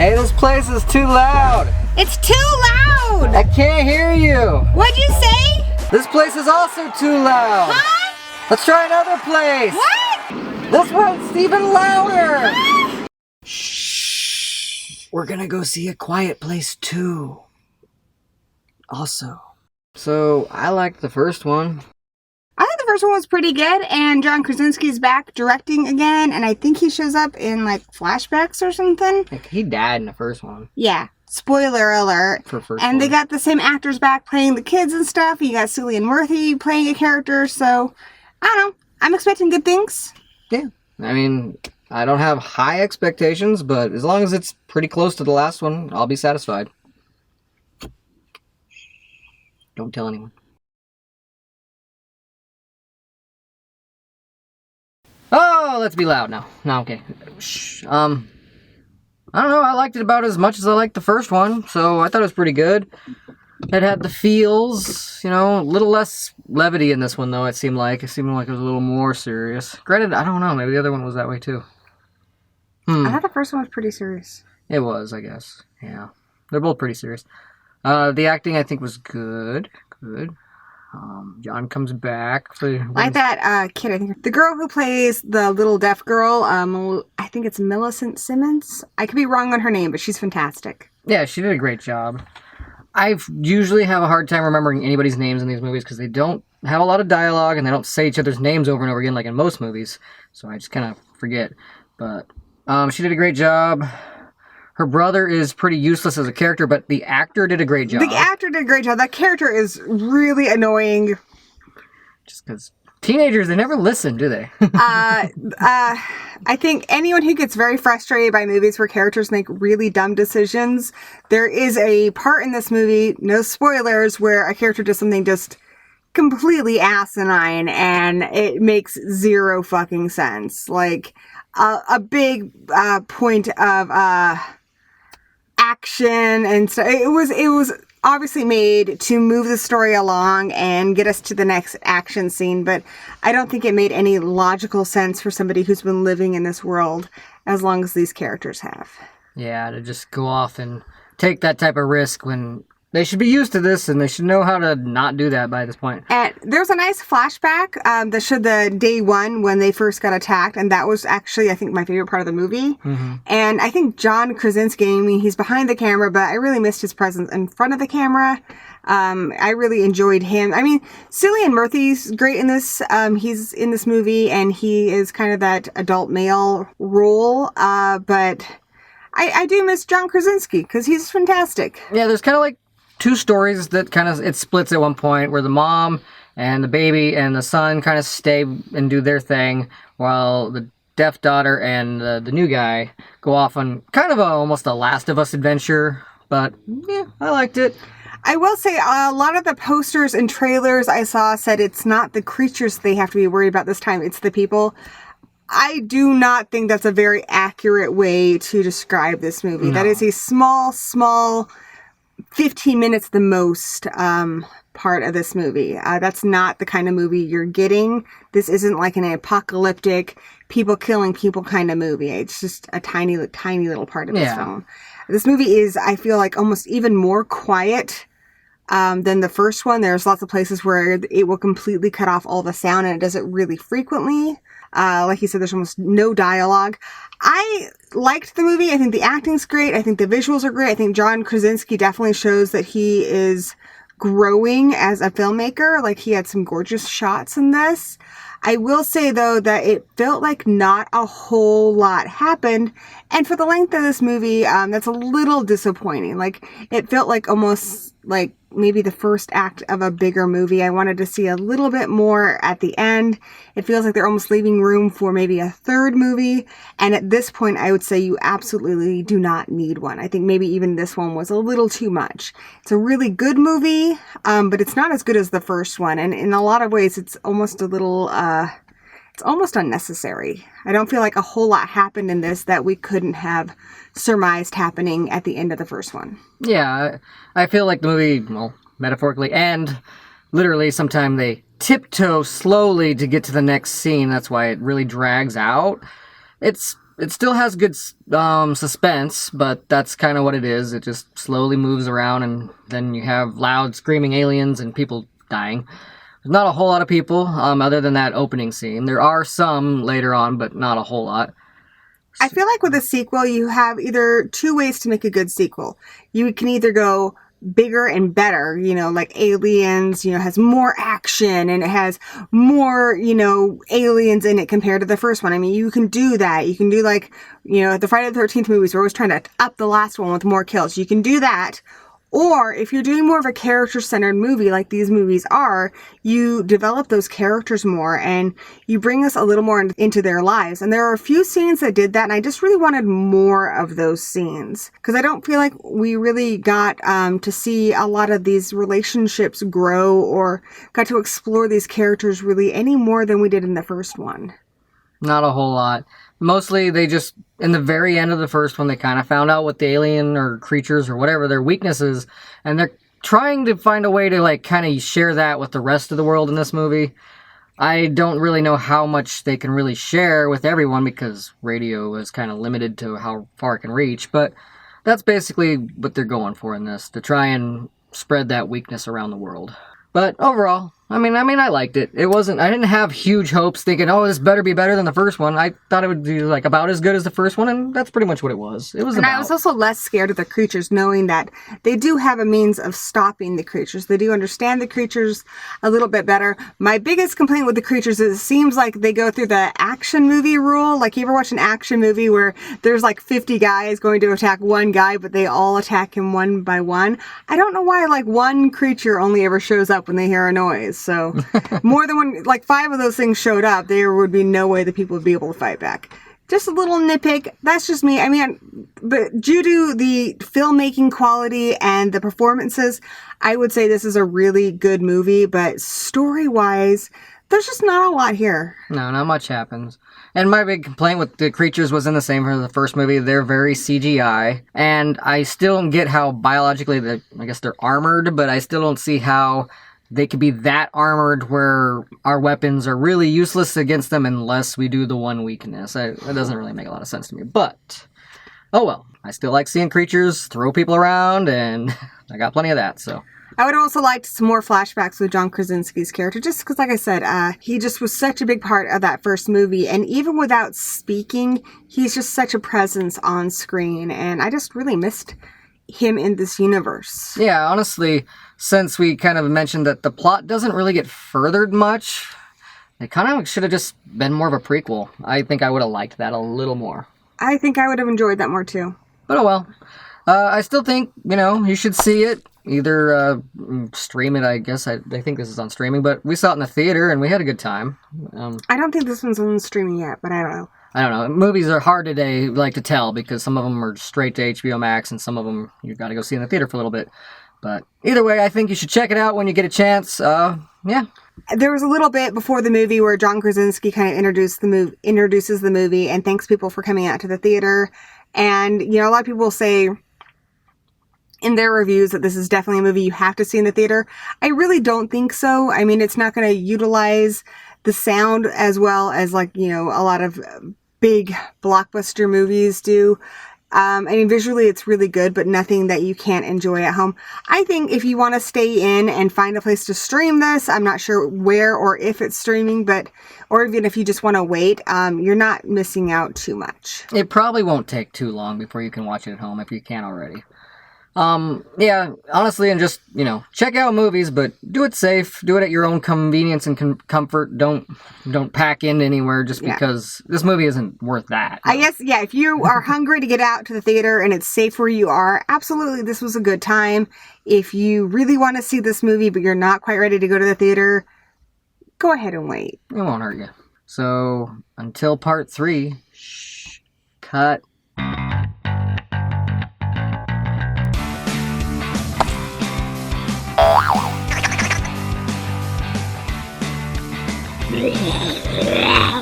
Hey, this place is too loud. It's too loud! I can't hear you. What'd you say? This place is also too loud. Huh? Let's try another place. What? This one's even louder. Huh? Shh. We're gonna go see A Quiet Place too. Also. So, I liked the first one. I think the first one was pretty good, and John Krasinski's back directing again, and I think he shows up in, like, flashbacks or something. Like, he died in the first one. Yeah. Spoiler alert. For first and one. they got the same actors back playing the kids and stuff. You got Cillian Murphy playing a character, so, I don't know. I'm expecting good things. Yeah. I mean, I don't have high expectations, but as long as it's pretty close to the last one, I'll be satisfied. Don't tell anyone. Oh, let's be loud now. No, okay. Shh. I don't know. I liked it about as much as I liked the first one, so I thought it was pretty good. It had the feels, you know, a little less levity in this one, though, it seemed like. It seemed like it was a little more serious. Granted, I don't know. Maybe the other one was that way, too. I thought the first one was pretty serious. It was, I guess. Yeah. They're both pretty serious. The acting, I think, was good. Good. John comes back for Like that kid, I think. The girl who plays the little deaf girl, I think it's Millicent Simmons. I could be wrong on her name, but she's fantastic. Yeah, she did a great job. I usually have a hard time remembering anybody's names in these movies because they don't have a lot of dialogue and they don't say each other's names over and over again like in most movies. So I just kind of forget. But she did a great job. Her brother is pretty useless as a character, but the actor did a great job. The actor did a great job. That character is really annoying. Just because teenagers, they never listen, do they? I think anyone who gets very frustrated by movies where characters make really dumb decisions, there is a part in this movie, no spoilers, where a character does something just completely asinine and it makes zero fucking sense. Like, a big point of action and stuff. It was obviously made to move the story along and get us to the next action scene, but I don't think it made any logical sense for somebody who's been living in this world as long as these characters have. Yeah, to just go off and take that type of risk when they should be used to this and they should know how to not do that by this point. And there's a nice flashback that showed the day one when they first got attacked, and that was actually, I think, my favorite part of the movie. Mm-hmm. And I think John Krasinski, I mean, he's behind the camera, but I really missed his presence in front of the camera. I really enjoyed him. I mean, Cillian Murphy's great in this. He's in this movie, and he is kind of that adult male role, but I do miss John Krasinski, because he's fantastic. Yeah, there's kind of like two stories that kind of, it splits at one point where the mom and the baby and the son kind of stay and do their thing while the deaf daughter and the new guy go off on kind of almost a Last of Us adventure. But yeah, I liked it. I will say a lot of the posters and trailers I saw said it's not the creatures they have to be worried about this time, it's the people. I do not think that's a very accurate way to describe this movie. No. That is a small 15 minutes the most part of this movie. That's not the kind of movie you're getting. This isn't like an apocalyptic, people killing people kind of movie. It's just a tiny little part of this film. This movie is, I feel like, almost even more quiet than the first one. There's lots of places where it will completely cut off all the sound, and it does it really frequently. Like you said, there's almost no dialogue. I liked the movie. I think the acting's great. I think the visuals are great. I think John Krasinski definitely shows that he is growing as a filmmaker. Like, he had some gorgeous shots in this. I will say, though, that it felt like not a whole lot happened. And for the length of this movie, that's a little disappointing. Like, it felt like almost like maybe the first act of a bigger movie. I wanted to see a little bit more at the end. It feels like they're almost leaving room for maybe a third movie. And at this point, I would say you absolutely do not need one. I think maybe even this one was a little too much. It's a really good movie, but it's not as good as the first one. And in a lot of ways, it's almost a little, it's almost unnecessary. I don't feel like a whole lot happened in this that we couldn't have surmised happening at the end of the first one. Yeah, I feel like the movie, well, metaphorically and literally, sometimes they tiptoe slowly to get to the next scene. That's why it really drags out. It's it still has good suspense, but that's kind of what it is. It just slowly moves around, and then you have loud screaming aliens and people dying. There's not a whole lot of people, other than that opening scene. There are some later on, but not a whole lot. I feel like with a sequel, you have either two ways to make a good sequel. You can either go bigger and better, like Aliens, has more action and it has more, aliens in it compared to the first one. I mean, you can do that. You can do the Friday the 13th movies, we're always trying to up the last one with more kills. You can do that. Or if you're doing more of a character-centered movie like these movies are, you develop those characters more and you bring us a little more into their lives. And there are a few scenes that did that, and I just really wanted more of those scenes. Because I don't feel like we really got to see a lot of these relationships grow or got to explore these characters really any more than we did in the first one. Not a whole lot. Mostly they just, in the very end of the first one, they kind of found out what the alien or creatures or whatever their weakness is, and they're trying to find a way to kind of share that with the rest of the world in this movie. I don't really know how much they can really share with everyone because radio is kind of limited to how far it can reach, but that's basically what they're going for in this, to try and spread that weakness around the world. But overall, I mean, I liked it. I didn't have huge hopes thinking, oh, this better be better than the first one. I thought it would be about as good as the first one, and that's pretty much what it was. I was also less scared of the creatures, knowing that they do have a means of stopping the creatures. They do understand the creatures a little bit better. My biggest complaint with the creatures is it seems like they go through the action movie rule. Like, you ever watch an action movie where there's 50 guys going to attack one guy, but they all attack him one by one? I don't know why, one creature only ever shows up when they hear a noise. So more than one, 5 of those things showed up, there would be no way that people would be able to fight back. Just a little nitpick. That's just me. I mean, but due to the filmmaking quality and the performances, I would say this is a really good movie, but story-wise, there's just not a lot here. No, not much happens. And my big complaint with the creatures wasn't the same for the first movie. They're very CGI. And I still don't get how biologically, I guess they're armored, but I still don't see how they could be that armored where our weapons are really useless against them unless we do the one weakness. That doesn't really make a lot of sense to me. But, oh well. I still like seeing creatures throw people around, and I got plenty of that, so. I would also like some more flashbacks with John Krasinski's character, just because, like I said, he just was such a big part of that first movie, and even without speaking, he's just such a presence on screen, and I just really missed him in this universe. Yeah, honestly, since we kind of mentioned that the plot doesn't really get furthered much, it kind of should have just been more of a prequel. I think I would have liked that a little more. I think I would have enjoyed that more, too. But oh well. I still think, you should see it. Either stream it, I guess. I think this is on streaming, but we saw it in the theater, and we had a good time. I don't think this one's on streaming yet, but I don't know. I don't know. Movies are hard today, to tell, because some of them are straight to HBO Max, and some of them you got to go see in the theater for a little bit. But either way, I think you should check it out when you get a chance. Yeah. There was a little bit before the movie where John Krasinski kind of introduces the movie and thanks people for coming out to the theater. And, a lot of people say in their reviews that this is definitely a movie you have to see in the theater. I really don't think so. I mean, it's not going to utilize the sound as well as a lot of big blockbuster movies do. I mean, visually it's really good, but nothing that you can't enjoy at home. I think if you want to stay in and find a place to stream this, I'm not sure where or if it's streaming, or even if you just want to wait, you're not missing out too much. It probably won't take too long before you can watch it at home if you can already. Yeah, honestly, and just, check out movies, but do it safe. Do it at your own convenience and comfort. Don't pack in anywhere just because this movie isn't worth that. I guess, if you are hungry to get out to the theater and it's safe where you are, absolutely, this was a good time. If you really want to see this movie, but you're not quite ready to go to the theater, go ahead and wait. It won't hurt you. So, until part 3, cut. Yeah.